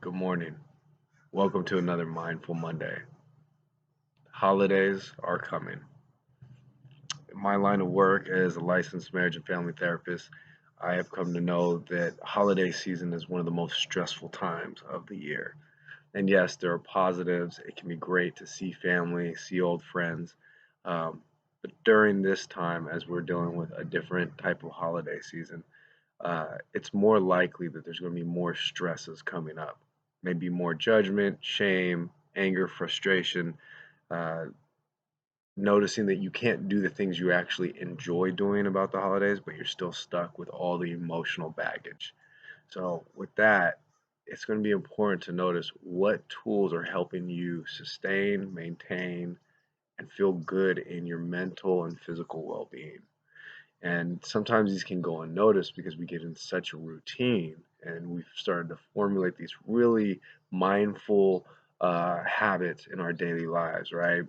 Good morning. Welcome to another Mindful Monday. Holidays are coming. In my line of work as a licensed marriage and family therapist, I have come to know that holiday season is one of the most stressful times of the year. And yes, there are positives. It can be great to see family, see old friends. But during this time, as we're dealing with a different type of holiday season, it's more likely that there's going to be more stresses coming up. Maybe more judgment, shame, anger, frustration, uh, noticing that you can't do the things you actually enjoy doing about the holidays, but you're still stuck with all the emotional baggage. So, with that, it's going to be important to notice what tools are helping you sustain, maintain, and feel good in your mental and physical well being. And sometimes these can go unnoticed because we get in such a routine and we've started to formulate these really mindful habits in our daily lives, right?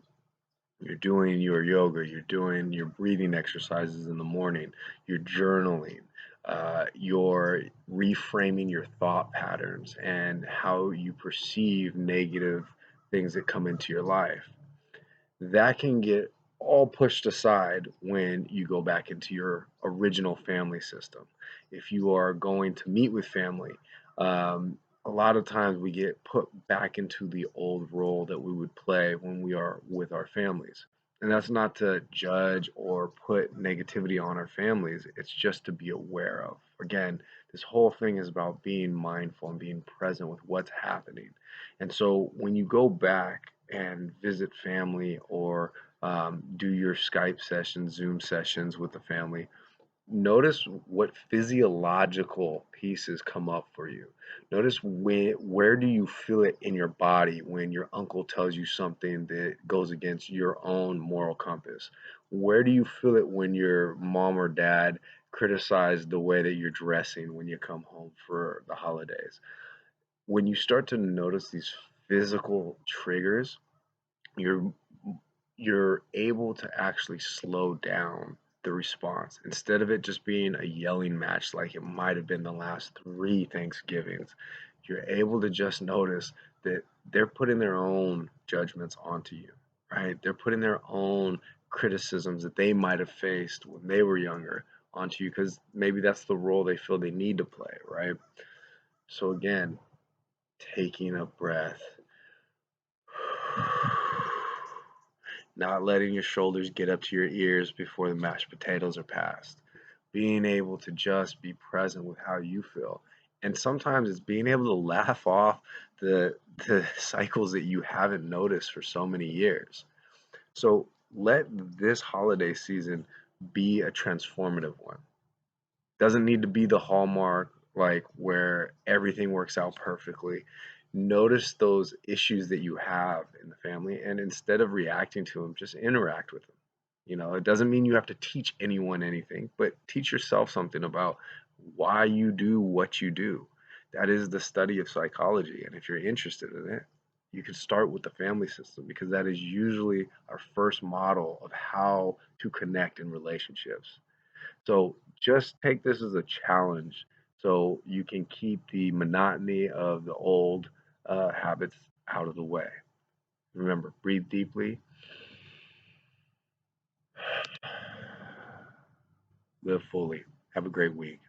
You're doing your yoga, you're doing your breathing exercises in the morning, you're journaling, you're reframing your thought patterns and how you perceive negative things that come into your life. That can get all pushed aside when you go back into your original family system. If you are going to meet with family, a lot of times we get put back into the old role that we would play when we are with our families. And that's not to judge or put negativity on our families, it's just to be aware of. Again, this whole thing is about being mindful and being present with what's happening. And so when you go back and visit family or do your Skype sessions, Zoom sessions with the family, notice what physiological pieces come up for you. Notice where do you feel it in your body when your uncle tells you something that goes against your own moral compass? Where do you feel it when your mom or dad criticize the way that you're dressing when you come home for the holidays? When you start to notice these physical triggers, you're you're able to actually slow down the response instead of it just being a yelling match like it might have been the last three Thanksgivings. You're able to just notice that they're putting their own judgments onto you, right? They're putting their own criticisms that they might have faced when they were younger onto you because maybe that's the role they feel they need to play, right? So, again, taking a breath, not letting your shoulders get up to your ears before the mashed potatoes are passed, being able to just be present with how you feel. And sometimes it's being able to laugh off the cycles that you haven't noticed for so many years. So let this holiday season be a transformative one. Doesn't need to be the hallmark, like where everything works out perfectly. Notice those issues that you have in the family, and instead of reacting to them, just interact with them. It doesn't mean you have to teach anyone anything, but teach yourself something about why you do what you do. That is the study of psychology. And if you're interested in it, you can start with the family system because that is usually our first model of how to connect in relationships. So just take this as a challenge so you can keep the monotony of the old habits out of the way. Remember, breathe deeply, live fully. Have a great week.